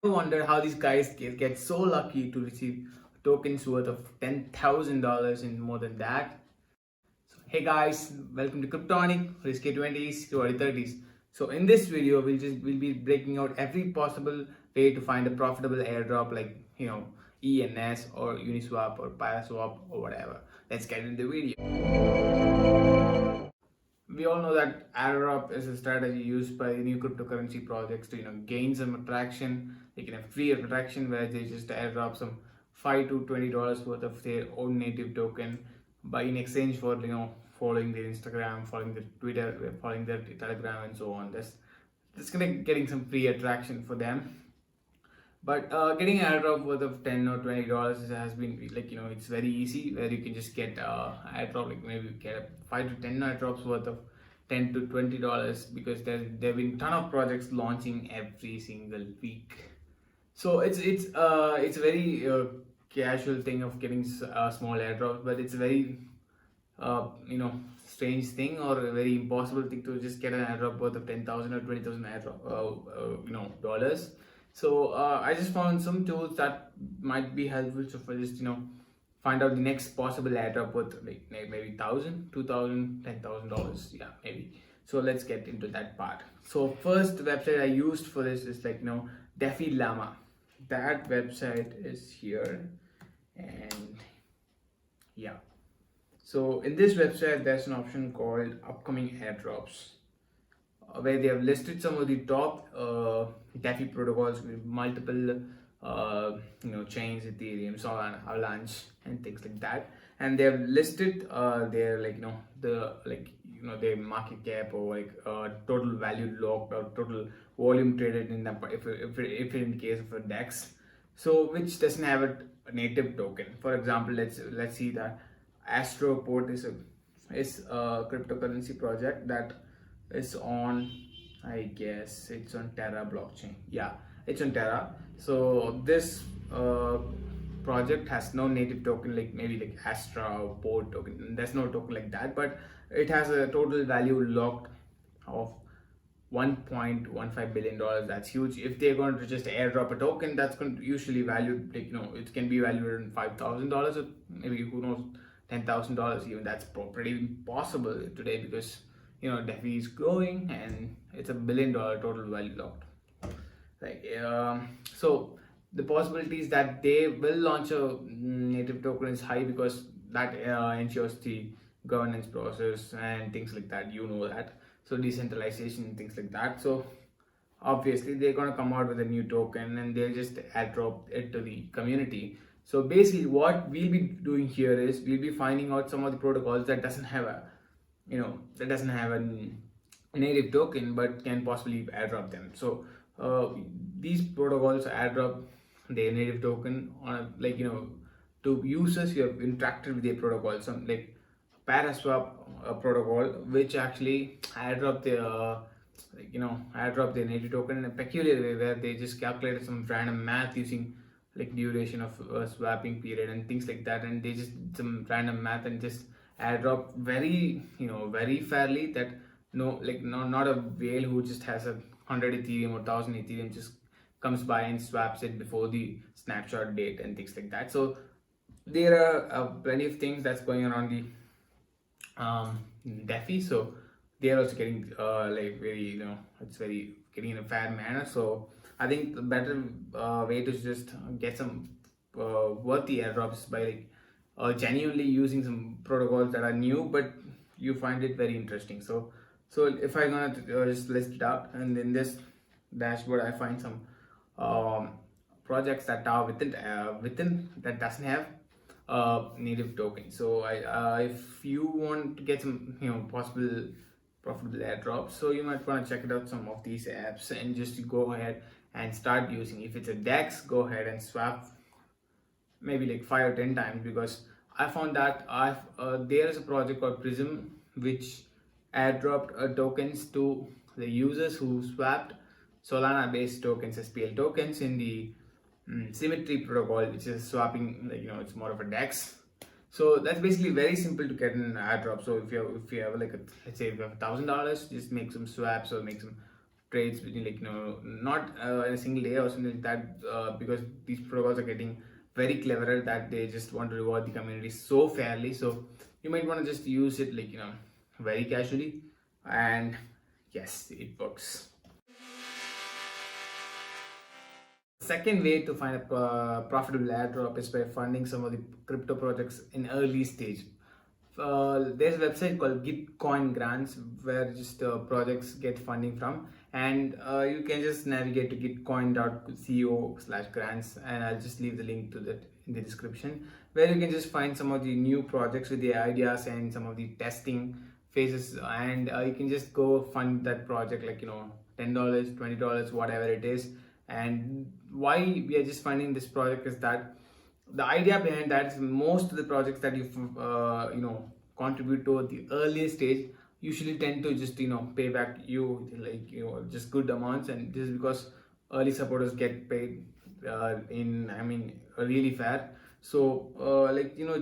Wonder how these guys get so lucky to receive tokens worth of $10,000 and more than that. So, hey guys, welcome to Cryptonic Risky 20s to early 30s. So in this video, we'll be breaking out every possible way to find a profitable airdrop like ENS or Uniswap or Paraswap or whatever. Let's get into the video. We all know that airdrop is a strategy used by new cryptocurrency projects to gain some attraction, like free attraction where they just airdrop some $5 to $20 worth of their own native token by in exchange for following their Instagram, following their Twitter, following their Telegram, and so on. That's gonna getting some free attraction for them. But getting an airdrop worth of $10 or $20 has been it's very easy where you can just get airdrop, like maybe get a 5 to 10 airdrops worth of $10 to $20 because there've been ton of projects launching every single week. So it's a very casual thing of getting small airdrops, but it's a very strange thing or a very impossible thing to just get an airdrop worth of 10,000 or 20,000 airdrop dollars. So I just found some tools that might be helpful for just find out the next possible airdrop worth like maybe $1,000, $2,000, $10,000. Yeah, maybe. So let's get into that part. So first website I used for this is DeFi Llama. That website is here, and yeah. So in this website, there's an option called upcoming airdrops, where they have listed some of the top DeFi protocols with multiple chains, Ethereum, Solana, Avalanche, and things like that. And they have listed their their market cap or total value locked or total volume traded in the if in case of a DEX. So which doesn't have a native token. For example, let's see that Astroport is a cryptocurrency project that is on, I guess it's on Terra blockchain. Yeah, it's on Terra. So this project has no native token like maybe like Astra or Port token. There's no token like that, but it has a total value locked of $1.15 billion. That's huge. If they're going to just airdrop a token, that's going to usually valued it can be valued in $5,000 or maybe who knows $10,000 even. That's pretty possible today because DeFi is growing and it's $1 billion total value locked. So the possibilities that they will launch a native token is high because that ensures the governance process and things like that. That. So decentralization and things like that. So obviously they're gonna come out with a new token and they'll just airdrop it to the community. So basically, what we'll be doing here is we'll be finding out some of the protocols that doesn't have a native token but can possibly airdrop them. So these protocols airdrop their native token on to users who have interacted with their protocol. Some like Paraswap protocol, which actually airdrop their native token in a peculiar way where they just calculated some random math using duration of swapping period and things like that, and they just did some random math and just airdrop very fairly that not a whale who just has 100 Ethereum or 1,000 Ethereum just comes by and swaps it before the snapshot date and things like that. So there are plenty of things that's going on the DeFi. So they are also getting very it's very getting in a fair manner. So I think the better way to just get some worthy airdrops by genuinely using some protocols that are new but you find it very interesting. So if I'm gonna just list it out, and in this dashboard I find some projects that are within that doesn't have native token. So if you want to get some possible profitable airdrops, so you might want to check it out some of these apps and just go ahead and start using. If it's a DEX, go ahead and swap maybe like 5 or 10 times, because I found that there is a project called Prism which airdropped tokens to the users who swapped Solana based tokens, SPL tokens, in the Symmetry protocol, which is swapping it's more of a DEX. So that's basically very simple to get an airdrop. So if you have let's say if you have $1,000, just make some swaps or make some trades within, like, not in a single day or something like that, because these protocols are getting very cleverer that they just want to reward the community so fairly. So you might want to just use it, like, very casually, and yes, it works. Second way to find a profitable airdrop is by funding some of the crypto projects in early stage. There's a website called Gitcoin Grants where just projects get funding from, and you can just navigate to gitcoin.co/grants, and I'll just leave the link to that in the description, where you can just find some of the new projects with the ideas and some of the testing phases, and you can just go fund that project, like, $10, $20, whatever it is. And why we are just funding this project is that the idea behind that is most of the projects that you contribute to at the earliest stage usually tend to just pay back you, like, just good amounts, and this is because early supporters get paid really fair. So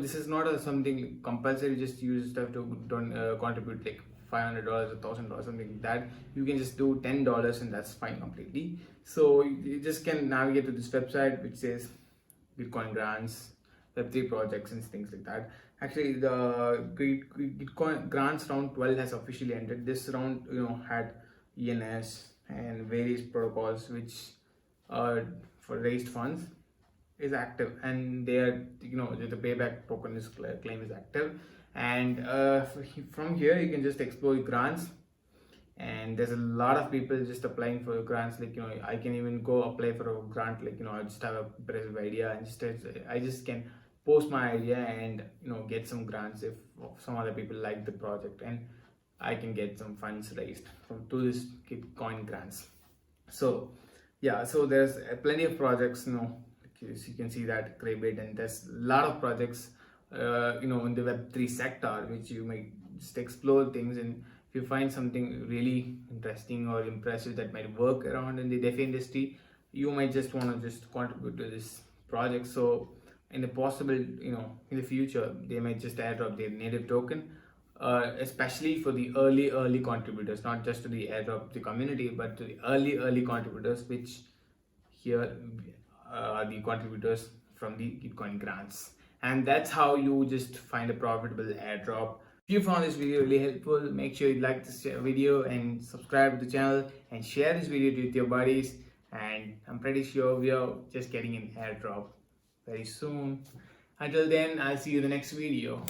this is not something compulsory. Just you just have to don't contribute like $500 or $1,000, something like that. You can just do $10 and that's fine completely. So you just can navigate to this website which says Bitcoin grants, Web3 projects, and things like that. Actually, the Bitcoin grants round 12 has officially ended. This round, had ENS and various protocols which for raised funds is active, and they are, the payback token is claim is active. And from here you can just explore grants, and there's a lot of people just applying for grants. Like, I can even go apply for a grant, like, I just have a impressive idea, and I just can post my idea and get some grants if some other people like the project, and I can get some funds raised to this Bitcoin grants. So yeah, so there's plenty of projects, you can see that Craybit, and there's a lot of projects in the Web3 sector which you might just explore things. And if you find something really interesting or impressive that might work around in the DeFi industry, you might just want to just contribute to this project. So in the possible, in the future, they might just airdrop their native token, especially for the early contributors, not just to the airdrop the community, but to the early contributors, which here are the contributors from the Bitcoin grants. And that's how you just find a profitable airdrop. If you found this video really helpful, make sure you like this video and subscribe to the channel and share this video with your buddies. And I'm pretty sure we are just getting an airdrop very soon. Until then, I'll see you in the next video.